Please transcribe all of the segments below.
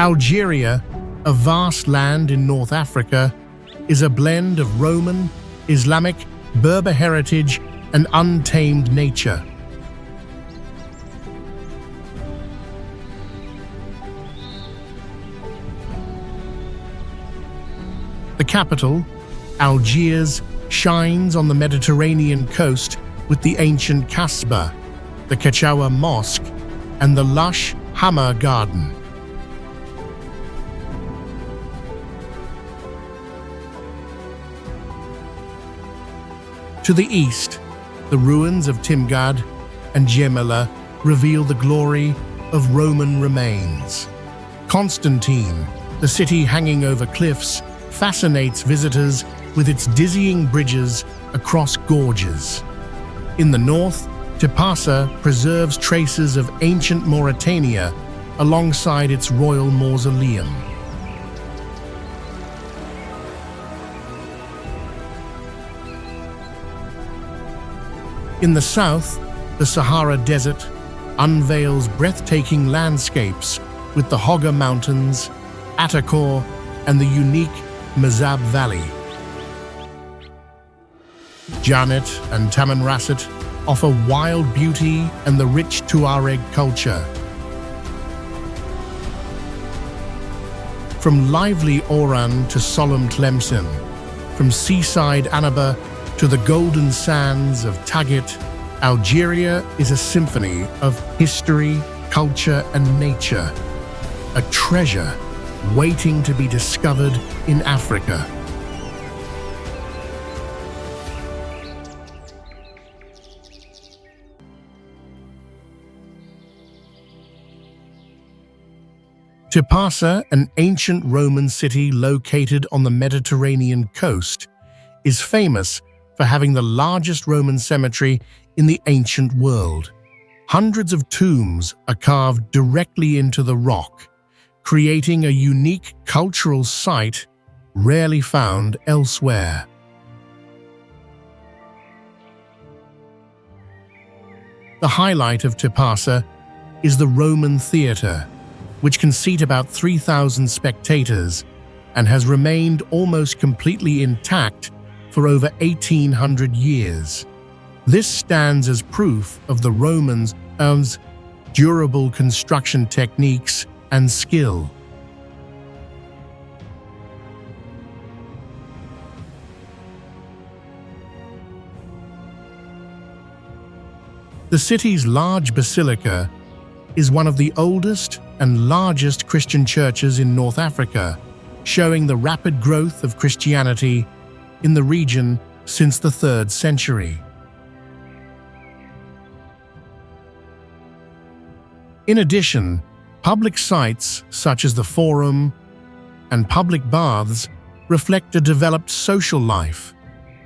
Algeria, a vast land in North Africa, is a blend of Roman, Islamic, Berber heritage, and untamed nature. The capital, Algiers, shines on the Mediterranean coast with the ancient Casbah, the Kachawa Mosque, and the lush Hoggar Garden. To the east, the ruins of Timgad and Gemala reveal the glory of Roman remains. Constantine, the city hanging over cliffs, fascinates visitors with its dizzying bridges across gorges. In the north, Tipasa preserves traces of ancient Mauritania alongside its royal mausoleum. In the south, the Sahara Desert unveils breathtaking landscapes with the Hoggar Mountains, Attacor, and the unique Mazab Valley. Janet and Tamanrasset offer wild beauty and the rich Tuareg culture. From lively Oran to solemn Tlemcen, from seaside Annaba to the golden sands of Taggart, Algeria is a symphony of history, culture, and nature, a treasure waiting to be discovered in Africa. Tipasa, an ancient Roman city located on the Mediterranean coast, is famous for having the largest Roman cemetery in the ancient world. Hundreds of tombs are carved directly into the rock, creating a unique cultural site rarely found elsewhere. The highlight of Tipasa is the Roman Theatre, which can seat about 3,000 spectators and has remained almost completely intact for over 1,800 years. This stands as proof of the Romans' durable construction techniques and skill. The city's large basilica is one of the oldest and largest Christian churches in North Africa, showing the rapid growth of Christianity in the region since the 3rd century. In addition, public sites such as the Forum and public baths reflect a developed social life,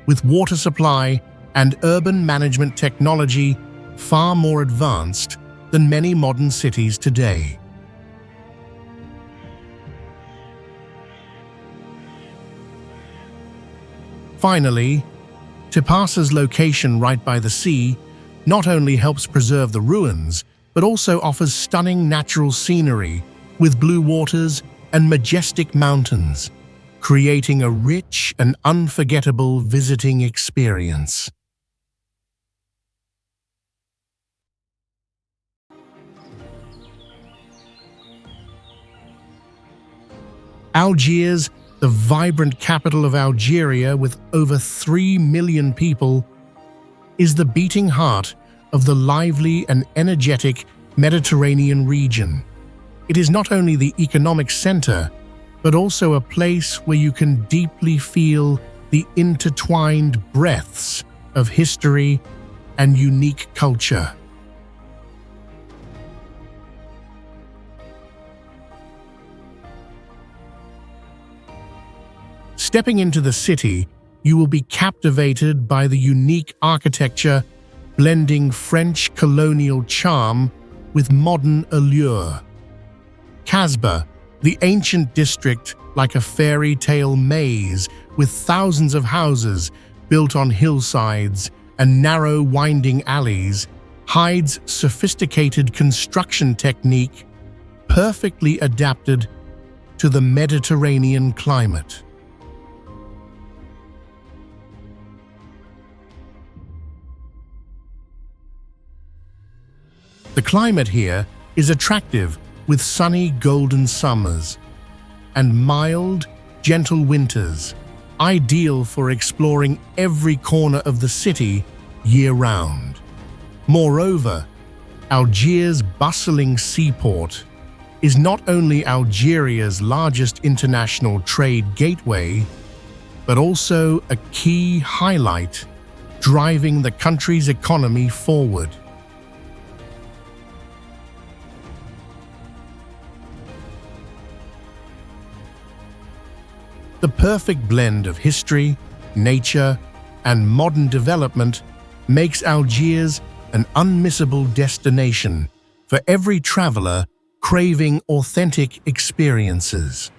with water supply and urban management technology far more advanced than many modern cities today. Finally, Tipasa's location right by the sea not only helps preserve the ruins, but also offers stunning natural scenery with blue waters and majestic mountains, creating a rich and unforgettable visiting experience. Algiers, the vibrant capital of Algeria with over 3 million people, is the beating heart of the lively and energetic Mediterranean region. It is not only the economic center, but also a place where you can deeply feel the intertwined breadths of history and unique culture. Stepping into the city, you will be captivated by the unique architecture, blending French colonial charm with modern allure. Casbah, the ancient district like a fairy tale maze with thousands of houses built on hillsides and narrow winding alleys, hides sophisticated construction technique perfectly adapted to the Mediterranean climate. The climate here is attractive with sunny golden summers and mild, gentle winters, ideal for exploring every corner of the city year-round. Moreover, Algiers' bustling seaport is not only Algeria's largest international trade gateway, but also a key highlight driving the country's economy forward. The perfect blend of history, nature, and modern development makes Algiers an unmissable destination for every traveler craving authentic experiences.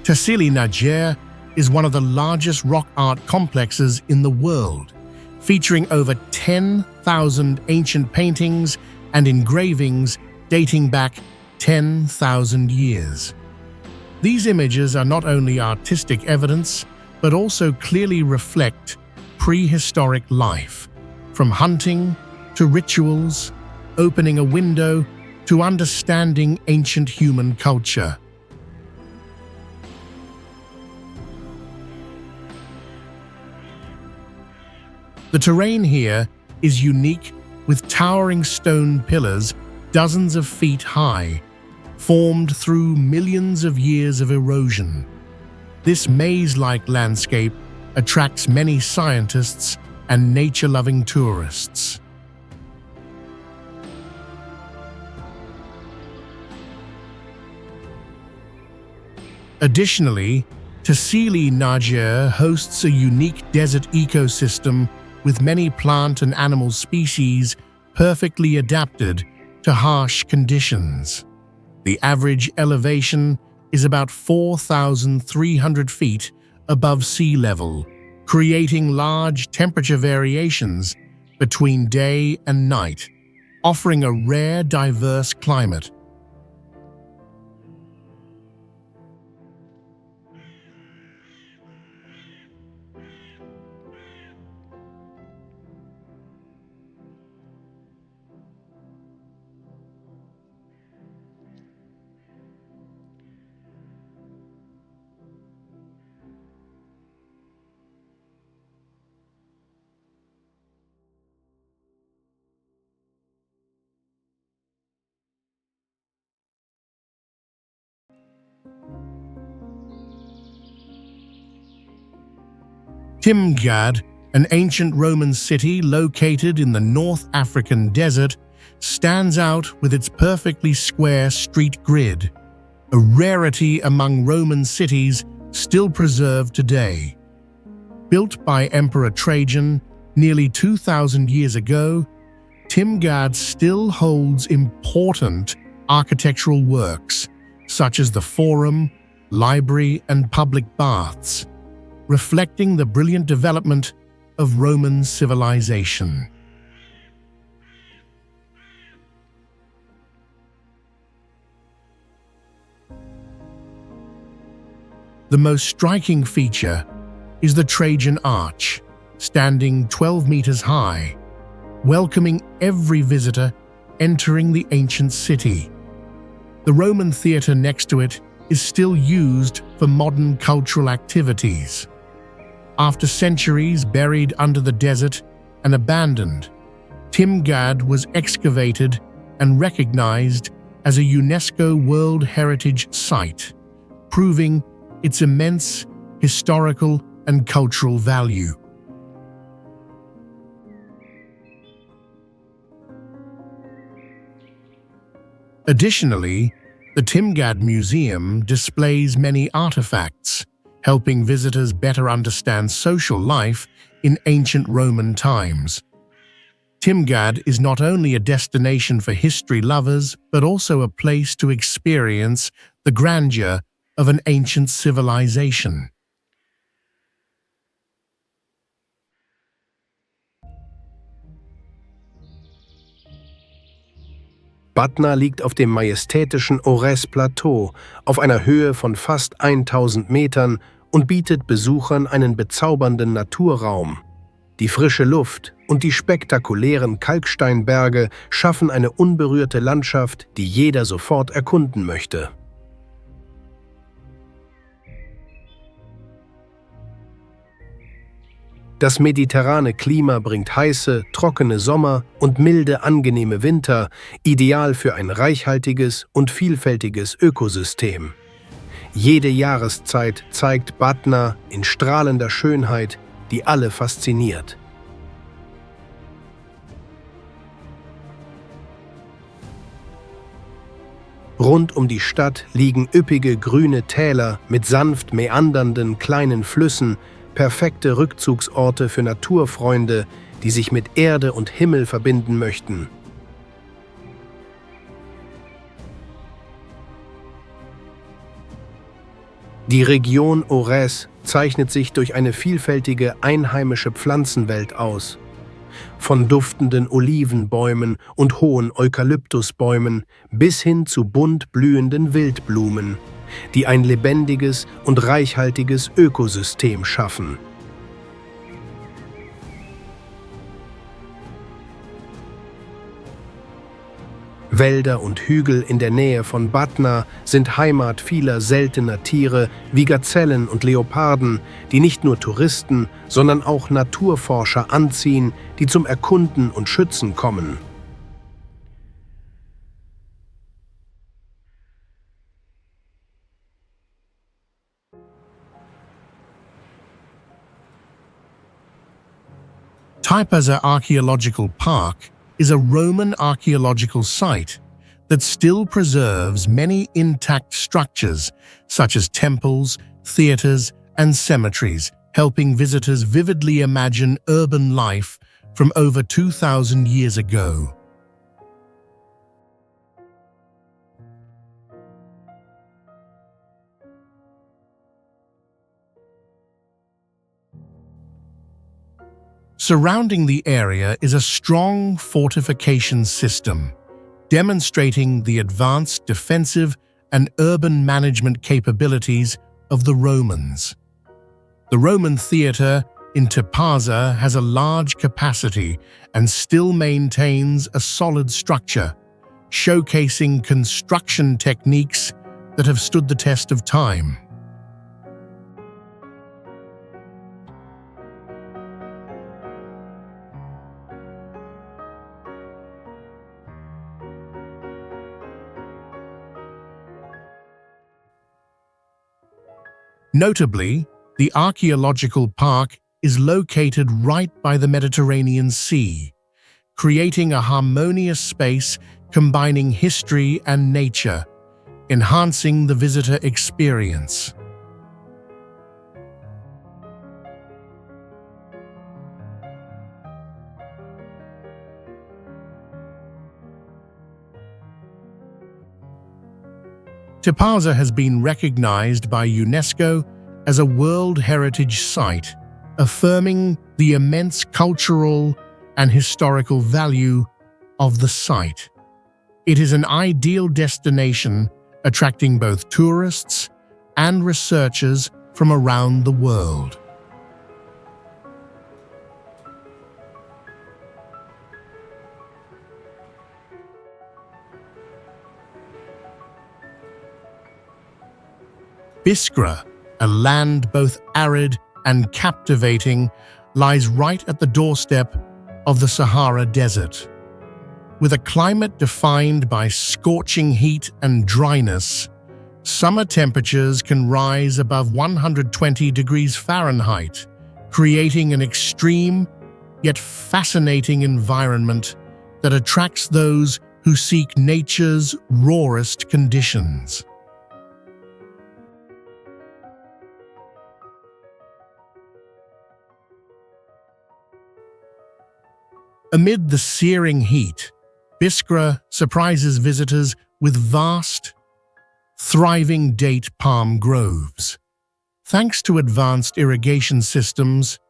Tassili Niger is one of the largest rock art complexes in the world, featuring over 10,000 ancient paintings and engravings dating back 10,000 years. These images are not only artistic evidence, but also clearly reflect prehistoric life, from hunting to rituals, opening a window to understanding ancient human culture. The terrain here is unique, with towering stone pillars dozens of feet high, formed through millions of years of erosion. This maze-like landscape attracts many scientists and nature-loving tourists. Additionally, Tassili Niger hosts a unique desert ecosystem with many plant and animal species perfectly adapted to harsh conditions. The average elevation is about 4,300 feet above sea level, creating large temperature variations between day and night, offering a rare, diverse climate. Timgad, an ancient Roman city located in the North African desert, stands out with its perfectly square street grid, a rarity among Roman cities still preserved today. Built by Emperor Trajan nearly 2,000 years ago, Timgad still holds important architectural works, such as the Forum, library, and public baths, reflecting the brilliant development of Roman civilization. The most striking feature is the Trajan Arch, standing 12 meters high, welcoming every visitor entering the ancient city. The Roman theater next to it is still used for modern cultural activities. After centuries buried under the desert and abandoned, Timgad was excavated and recognized as a UNESCO World Heritage Site, proving its immense historical and cultural value. Additionally, the Timgad Museum displays many artifacts, helping visitors better understand social life in ancient Roman times. Timgad is not only a destination for history lovers, but also a place to experience the grandeur of an ancient civilization. Batna liegt auf dem majestätischen Aurès-Plateau auf einer Höhe von fast 1000 Metern und bietet Besuchern einen bezaubernden Naturraum. Die frische Luft und die spektakulären Kalksteinberge schaffen eine unberührte Landschaft, die jeder sofort erkunden möchte. Das mediterrane Klima bringt heiße, trockene Sommer und milde, angenehme Winter, ideal für ein reichhaltiges und vielfältiges Ökosystem. Jede Jahreszeit zeigt Batna in strahlender Schönheit, die alle fasziniert. Rund um die Stadt liegen üppige grüne Täler mit sanft meandernden kleinen Flüssen, perfekte Rückzugsorte für Naturfreunde, die sich mit Erde und Himmel verbinden möchten. Die Region Aurès zeichnet sich durch eine vielfältige einheimische Pflanzenwelt aus. Von duftenden Olivenbäumen und hohen Eukalyptusbäumen bis hin zu bunt blühenden Wildblumen, die ein lebendiges und reichhaltiges Ökosystem schaffen. Wälder und Hügel in der Nähe von Batna sind Heimat vieler seltener Tiere wie Gazellen und Leoparden, die nicht nur Touristen, sondern auch Naturforscher anziehen, die zum Erkunden und Schützen kommen. Taipazza Archaeological Park is a Roman archaeological site that still preserves many intact structures, such as temples, theaters, and cemeteries, helping visitors vividly imagine urban life from over 2,000 years ago. Surrounding the area is a strong fortification system, demonstrating the advanced defensive and urban management capabilities of the Romans. The Roman theatre in Taipazza has a large capacity and still maintains a solid structure, showcasing construction techniques that have stood the test of time. Notably, the archaeological park is located right by the Mediterranean Sea, creating a harmonious space combining history and nature, enhancing the visitor experience. Taipazza has been recognized by UNESCO as a World Heritage Site, affirming the immense cultural and historical value of the site. It is an ideal destination, attracting both tourists and researchers from around the world. Biskra, a land both arid and captivating, lies right at the doorstep of the Sahara Desert. With a climate defined by scorching heat and dryness, summer temperatures can rise above 120 degrees Fahrenheit, creating an extreme yet fascinating environment that attracts those who seek nature's rawest conditions. Amid the searing heat, Biskra surprises visitors with vast, thriving date palm groves. Thanks to advanced irrigation systems,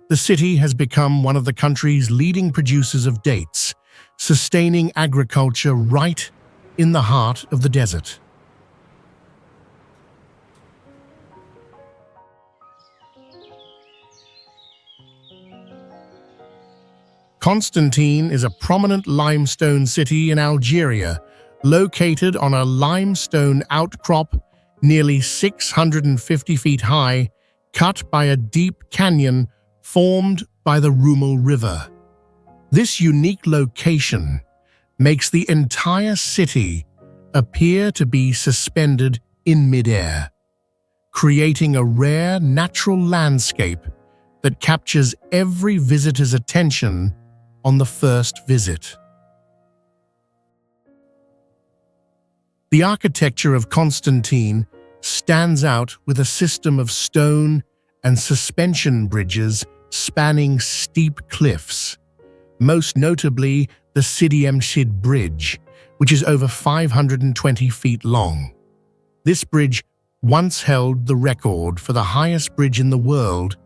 the city has become one of the country's leading producers of dates, sustaining agriculture right in the heart of the desert. Constantine is a prominent limestone city in Algeria, located on a limestone outcrop nearly 650 feet high, cut by a deep canyon formed by the Rumel River. This unique location makes the entire city appear to be suspended in midair, creating a rare natural landscape that captures every visitor's attention on the first visit. The architecture of Constantine stands out with a system of stone and suspension bridges spanning steep cliffs, most notably the Timgad Bridge, which is over 520 feet long. This bridge once held the record for the highest bridge in the world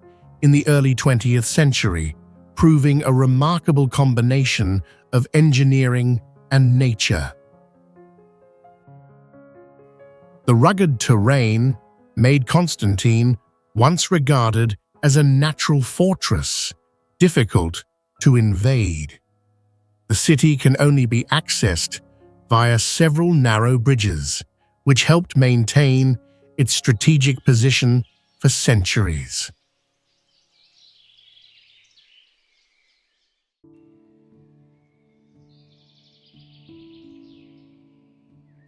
in the early 20th century, proving a remarkable combination of engineering and nature. The rugged terrain made Constantine once regarded as a natural fortress, difficult to invade. The city can only be accessed via several narrow bridges, which helped maintain its strategic position for centuries.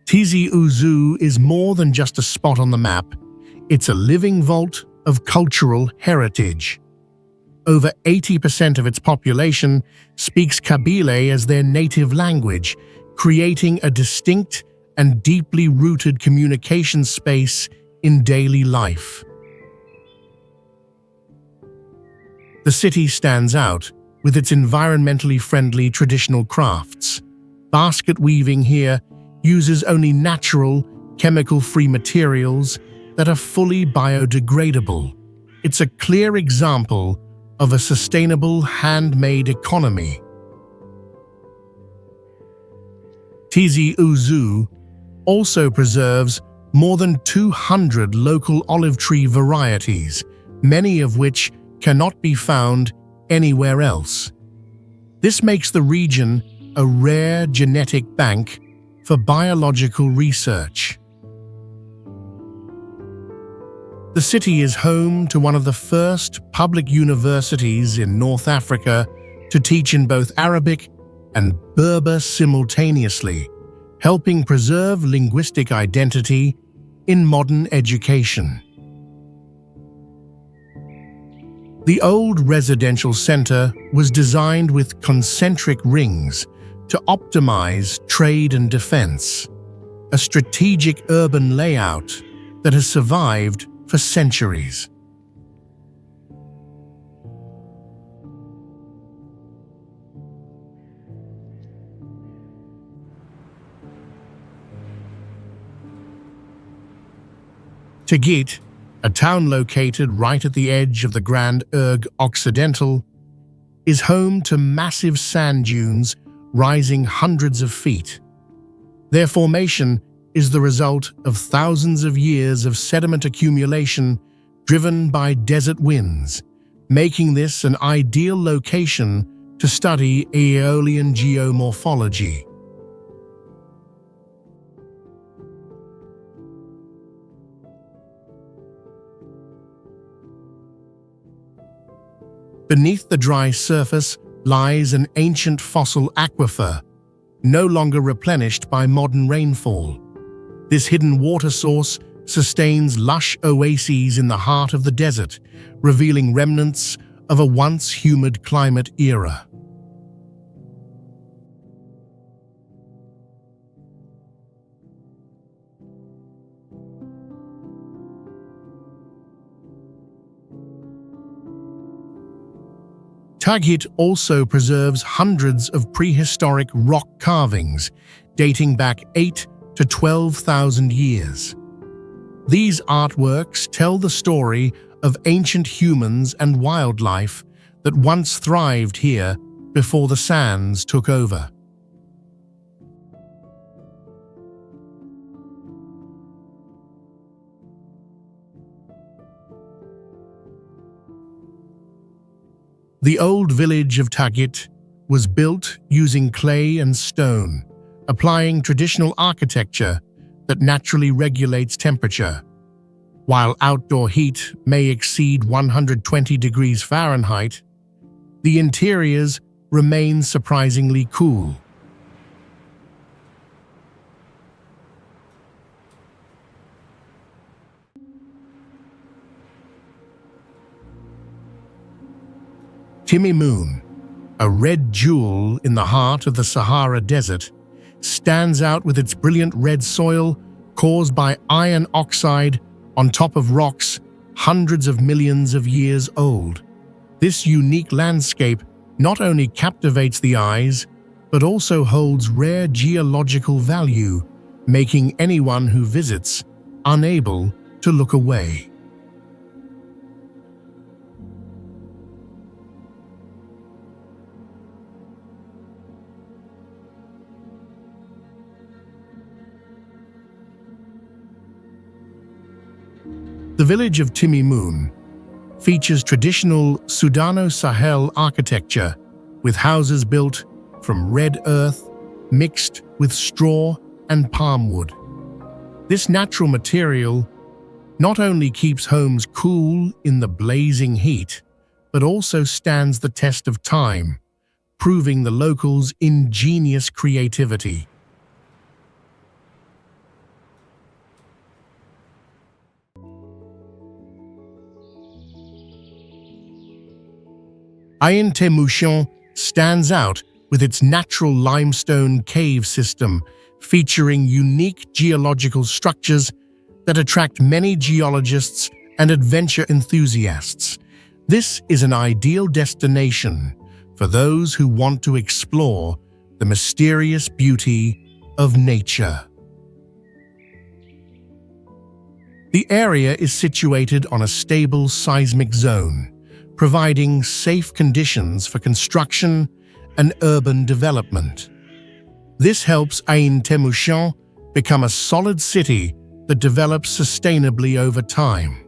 Tizi Ouzou is more than just a spot on the map. It's a living vault of cultural heritage. Over 80% of its population speaks Kabyle as their native language, creating a distinct and deeply rooted communication space in daily life. The city stands out with its environmentally friendly traditional crafts. Basket weaving here uses only natural, chemical-free materials that are fully biodegradable. It's a clear example of a sustainable handmade economy. Tizi Ouzou also preserves more than 200 local olive tree varieties, many of which cannot be found anywhere else. This makes the region a rare genetic bank for biological research. The city is home to one of the first public universities in North Africa to teach in both Arabic and Berber simultaneously, helping preserve linguistic identity in modern education. The old residential center was designed with concentric rings to optimize trade and defense, a strategic urban layout that has survived for centuries. Tigit, a town located right at the edge of the Grand Erg Occidental, is home to massive sand dunes rising hundreds of feet. Their formation is the result of thousands of years of sediment accumulation driven by desert winds, making this an ideal location to study Aeolian geomorphology. Beneath the dry surface lies an ancient fossil aquifer, no longer replenished by modern rainfall. This hidden water source sustains lush oases in the heart of the desert, revealing remnants of a once humid climate era. Tigit also preserves hundreds of prehistoric rock carvings dating back 8 to 12,000 years. These artworks tell the story of ancient humans and wildlife that once thrived here before the sands took over. The old village of Tagit was built using clay and stone, applying traditional architecture that naturally regulates temperature. While outdoor heat may exceed 120 degrees Fahrenheit, the interiors remain surprisingly cool. Timimoon, a red jewel in the heart of the Sahara Desert, stands out with its brilliant red soil caused by iron oxide on top of rocks hundreds of millions of years old. This unique landscape not only captivates the eyes, but also holds rare geological value, making anyone who visits unable to look away. The village of Timimoon features traditional Sudano-Sahel architecture with houses built from red earth mixed with straw and palm wood. This natural material not only keeps homes cool in the blazing heat, but also stands the test of time, proving the locals' ingenious creativity. Ain Temushan stands out with its natural limestone cave system, featuring unique geological structures that attract many geologists and adventure enthusiasts. This is an ideal destination for those who want to explore the mysterious beauty of nature. The area is situated on a stable seismic zone, providing safe conditions for construction and urban development. This helps Ain Temushan become a solid city that develops sustainably over time.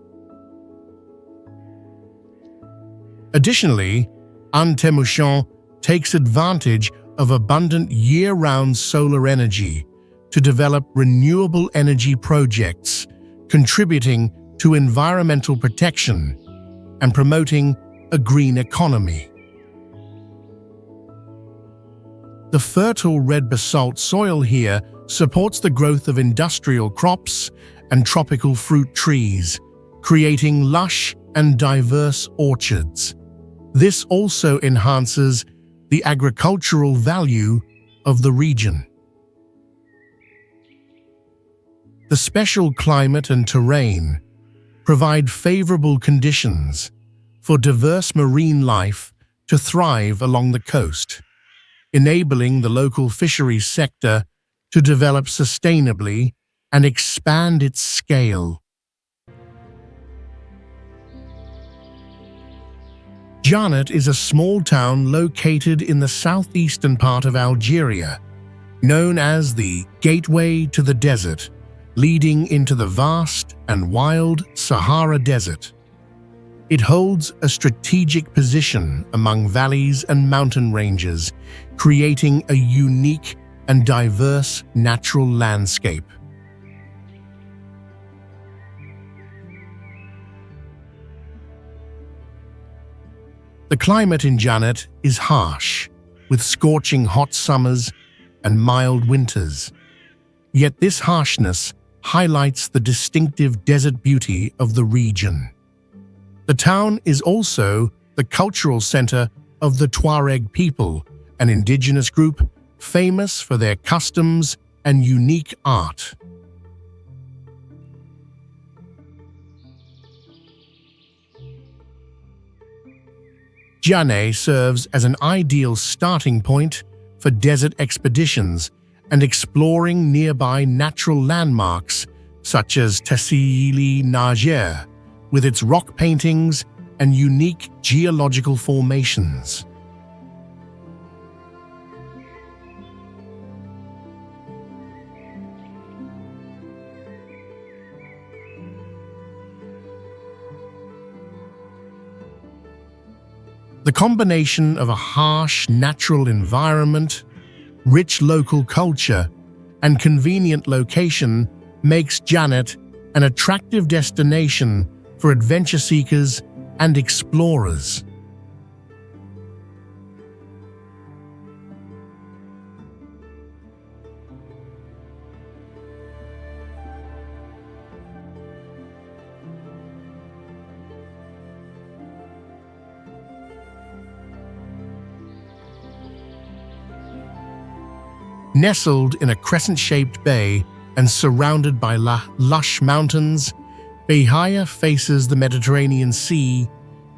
Additionally, Ain Temushan takes advantage of abundant year-round solar energy to develop renewable energy projects, contributing to environmental protection and promoting a green economy. The fertile red basalt soil here supports the growth of industrial crops and tropical fruit trees, creating lush and diverse orchards. This also enhances the agricultural value of the region. The special climate and terrain provide favorable conditions for diverse marine life to thrive along the coast, enabling the local fisheries sector to develop sustainably and expand its scale. Janat is a small town located in the southeastern part of Algeria, known as the Gateway to the Desert, leading into the vast and wild Sahara Desert. It holds a strategic position among valleys and mountain ranges, creating a unique and diverse natural landscape. The climate in Janat is harsh, with scorching hot summers and mild winters. Yet this harshness highlights the distinctive desert beauty of the region. The town is also the cultural center of the Tuareg people, an indigenous group famous for their customs and unique art. Djane serves as an ideal starting point for desert expeditions and exploring nearby natural landmarks such as Tassili, Niger, with its rock paintings and unique geological formations. The The combination of a harsh natural environment, rich local culture, and convenient location makes Janet an attractive destination for adventure seekers and explorers. Nestled in a crescent-shaped bay and surrounded by lush mountains, Dhaia faces the Mediterranean Sea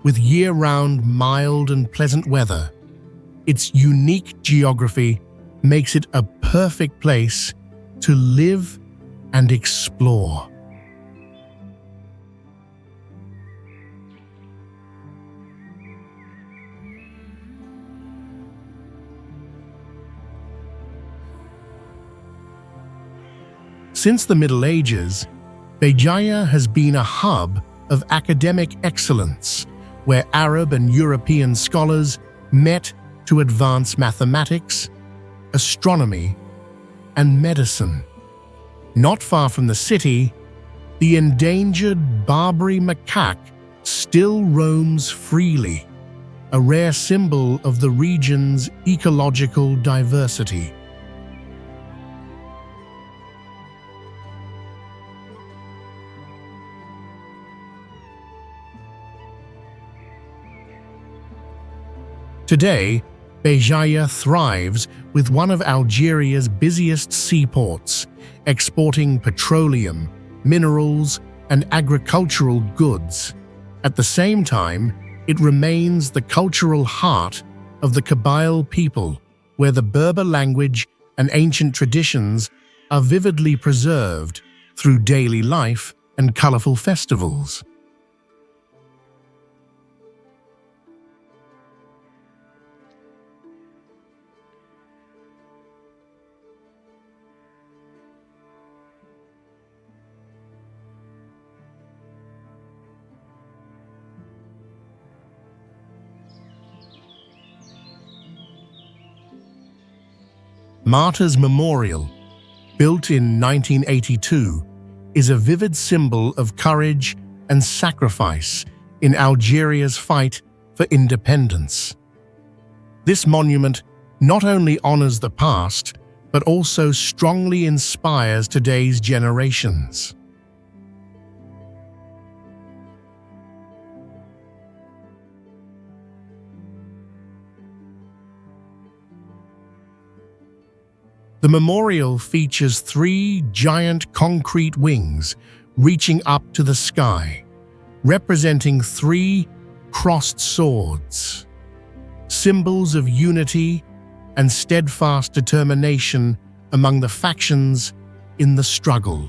with year-round mild and pleasant weather. Its unique geography makes it a perfect place to live and explore. Since the Middle Ages, Dhaia has been a hub of academic excellence, where Arab and European scholars met to advance mathematics, astronomy, and medicine. Not far from the city, the endangered Barbary macaque still roams freely, a rare symbol of the region's ecological diversity. Today, Dhaia thrives with one of Algeria's busiest seaports, exporting petroleum, minerals, and agricultural goods. At the same time, it remains the cultural heart of the Kabyle people, where the Berber language and ancient traditions are vividly preserved through daily life and colorful festivals. Martyrs Memorial, built in 1982, is a vivid symbol of courage and sacrifice in Algeria's fight for independence. This monument not only honors the past, but also strongly inspires today's generations. The memorial features 3 giant concrete wings reaching up to the sky, representing 3 crossed swords, symbols of unity and steadfast determination among the factions in the struggle.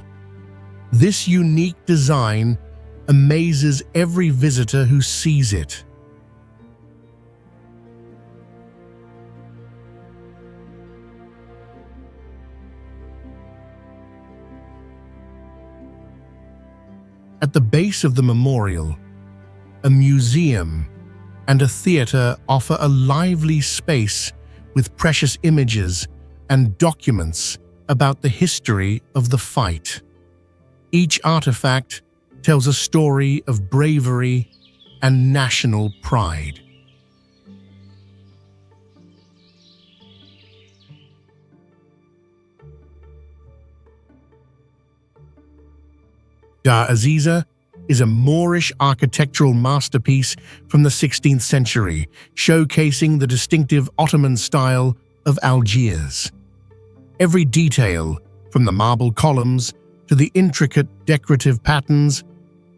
This unique design amazes every visitor who sees it. At the base of the memorial, a museum and a theater offer a lively space with precious images and documents about the history of the fight. Each artifact tells a story of bravery and national pride. Dar Aziza is a Moorish architectural masterpiece from the 16th century, showcasing the distinctive Ottoman style of Algiers. Every detail, from the marble columns to the intricate decorative patterns,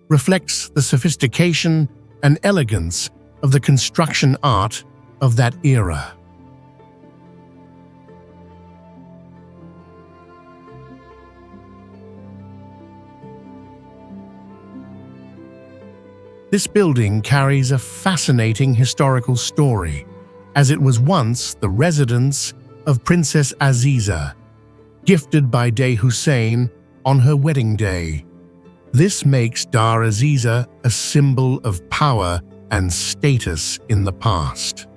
reflects the sophistication and elegance of the construction art of that era. This building carries a fascinating historical story, as it was once the residence of Princess Aziza, gifted by Dey Hussein on her wedding day. This makes Dar Aziza a symbol of power and status in the past.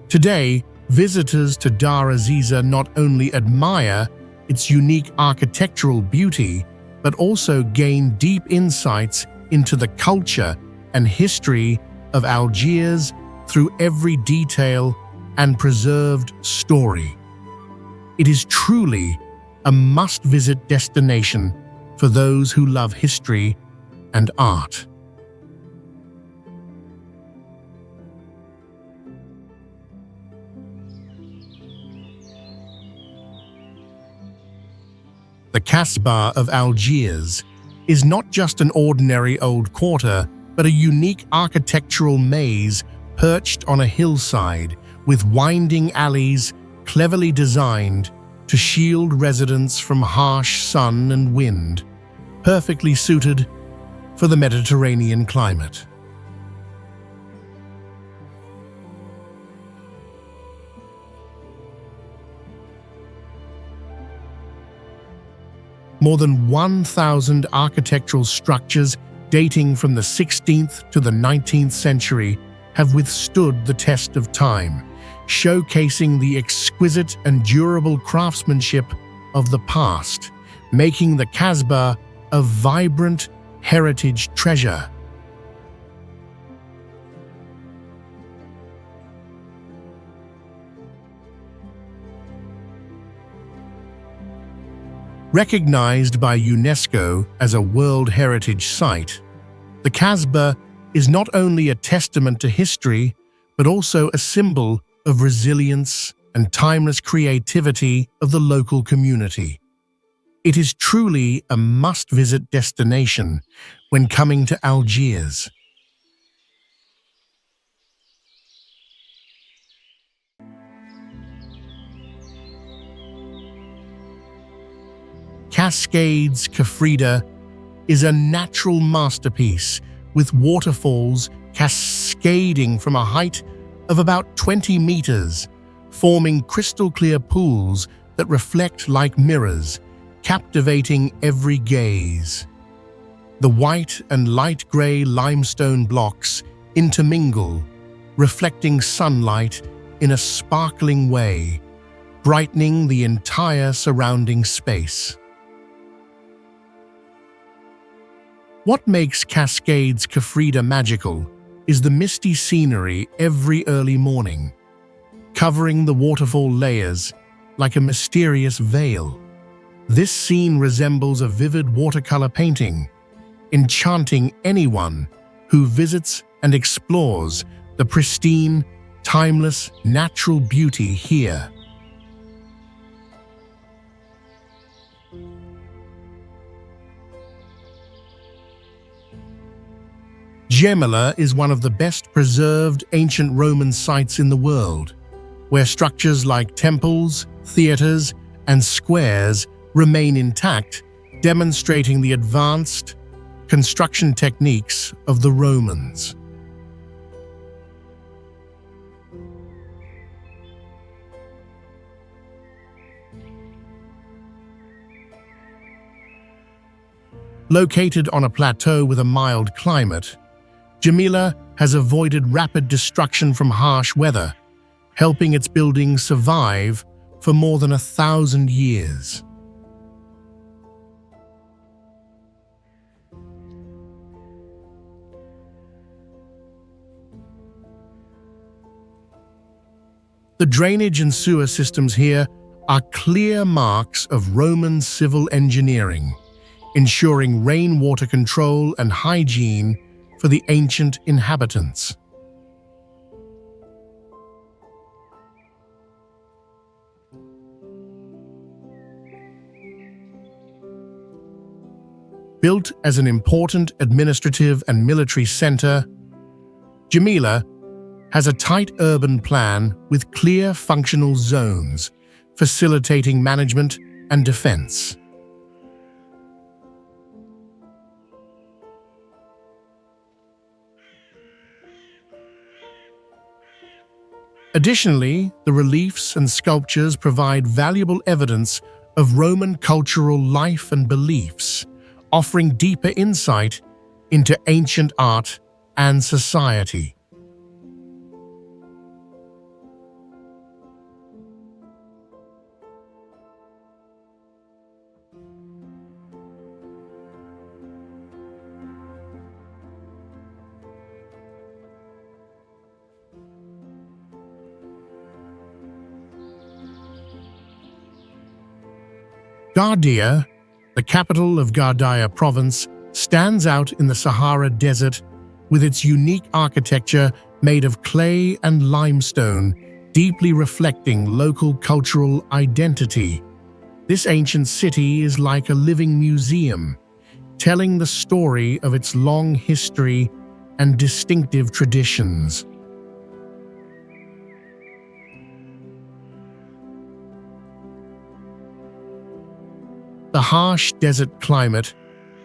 Today, visitors to Dar Aziza not only admire its unique architectural beauty, but also gain deep insights into the culture and history of Algiers through every detail and preserved story. It is truly a must-visit destination for those who love history and art. The Casbah of Algiers is not just an ordinary old quarter, but a unique architectural maze perched on a hillside with winding alleys cleverly designed to shield residents from harsh sun and wind, perfectly suited for the Mediterranean climate. More than 1,000 architectural structures dating from the 16th to the 19th century have withstood the test of time, showcasing the exquisite and durable craftsmanship of the past, making the Casbah a vibrant heritage treasure. Recognized by UNESCO as a World Heritage Site, the Casbah is not only a testament to history, but also a symbol of resilience and timeless creativity of the local community. It is truly a must-visit destination when coming to Algiers. Cascades Kafrida is a natural masterpiece with waterfalls cascading from a height of about 20 meters, forming crystal-clear pools that reflect like mirrors, captivating every gaze. The white and light gray limestone blocks intermingle, reflecting sunlight in a sparkling way, brightening the entire surrounding space. What makes Cascades Kafrida magical is the misty scenery every early morning, covering the waterfall layers like a mysterious veil. This scene resembles a vivid watercolor painting, enchanting anyone who visits and explores the pristine, timeless, natural beauty here. Gemila is one of the best preserved ancient Roman sites in the world, where structures like temples, theaters, and squares remain intact, demonstrating the advanced construction techniques of the Romans. Located on a plateau with a mild climate, Gemila has avoided rapid destruction from harsh weather, helping its buildings survive for more than 1,000 years. The drainage and sewer systems here are clear marks of Roman civil engineering, ensuring rainwater control and hygiene for the ancient inhabitants. Built as an important administrative and military center, Gemila has a tight urban plan with clear functional zones, facilitating management and defense. Additionally, the reliefs and sculptures provide valuable evidence of Roman cultural life and beliefs, offering deeper insight into ancient art and society. Dhaia, the capital of Lac Dhaia province, stands out in the Sahara Desert with its unique architecture made of clay and limestone, deeply reflecting local cultural identity. This ancient city is like a living museum, telling the story of its long history and distinctive traditions. The harsh desert climate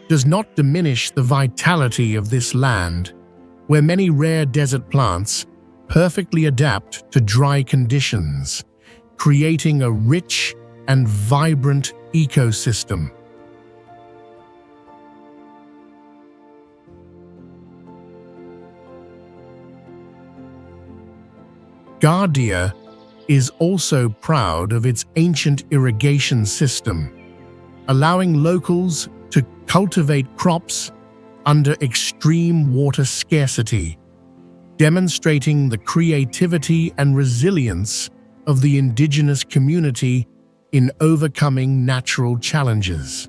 does not diminish the vitality of this land, where many rare desert plants perfectly adapt to dry conditions, creating a rich and vibrant ecosystem. Lac Dhaia is also proud of its ancient irrigation system, allowing locals to cultivate crops under extreme water scarcity, demonstrating the creativity and resilience of the indigenous community in overcoming natural challenges.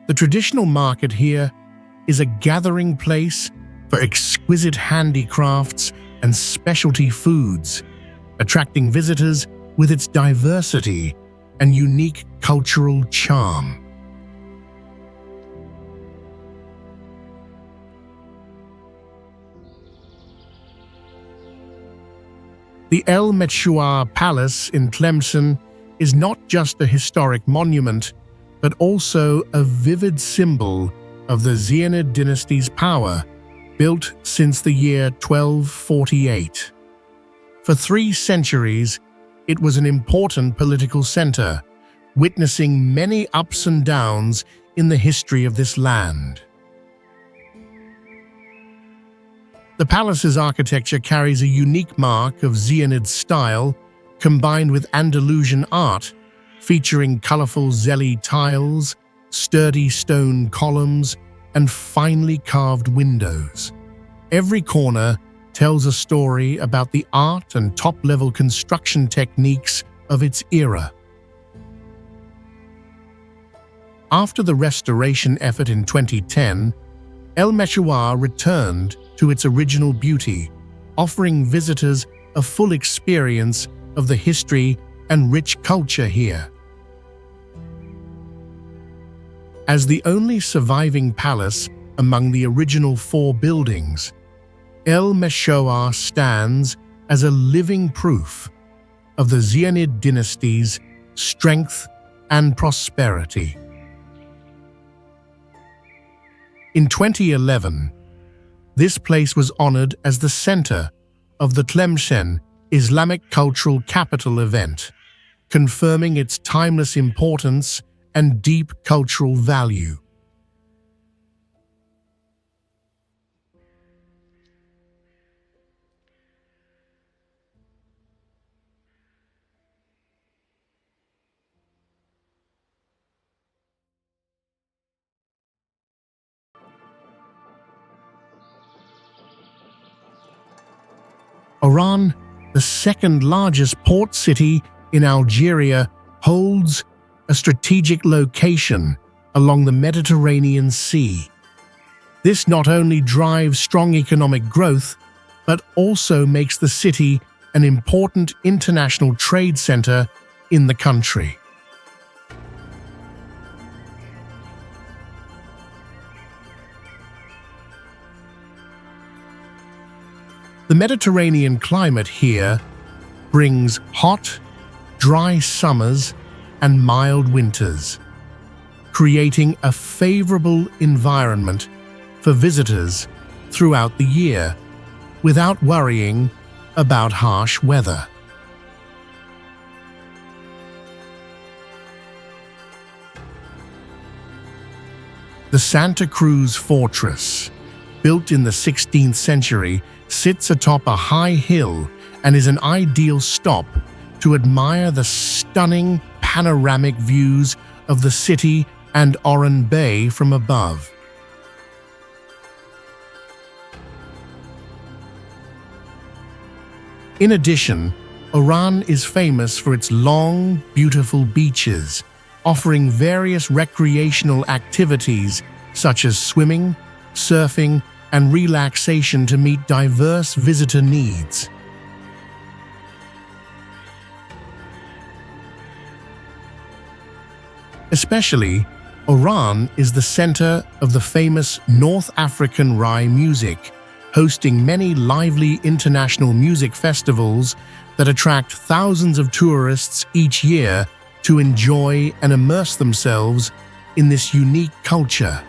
The traditional market here is a gathering place for exquisite handicrafts and specialty foods, attracting visitors with its diversity and unique cultural charm. The El Mechouar Palace in Tlemcen is not just a historic monument, but also a vivid symbol of the Zianid dynasty's power, built since the year 1248. For 3 centuries, it was an important political center, witnessing many ups and downs in the history of this land. The palace's architecture carries a unique mark of Zianid style, combined with Andalusian art, featuring colorful Zeli tiles, sturdy stone columns, and finely carved windows. Every corner tells a story about the art and top-level construction techniques of its era. After the restoration effort in 2010, El Mechouar returned to its original beauty, offering visitors a full experience of the history and rich culture here. As the only surviving palace among the original 4 buildings, El Mechouar stands as a living proof of the Zianid dynasty's strength and prosperity. In 2011, this place was honored as the center of the Tlemcen Islamic Cultural Capital event, confirming its timeless importance and deep cultural value. Oran, the second largest port city in Algeria, holds a strategic location along the Mediterranean Sea. This not only drives strong economic growth, but also makes the city an important international trade center in the country. The Mediterranean climate here brings hot, dry summers and mild winters, creating a favorable environment for visitors throughout the year, without worrying about harsh weather. The Santa Cruz Fortress, built in the 16th century, sits atop a high hill and is an ideal stop to admire the stunning panoramic views of the city and Oran Bay from above. In addition, Oran is famous for its long, beautiful beaches, offering various recreational activities such as swimming, surfing, and relaxation to meet diverse visitor needs. Especially, Oran is the center of the famous North African Rai music, hosting many lively international music festivals that attract thousands of tourists each year to enjoy and immerse themselves in this unique culture.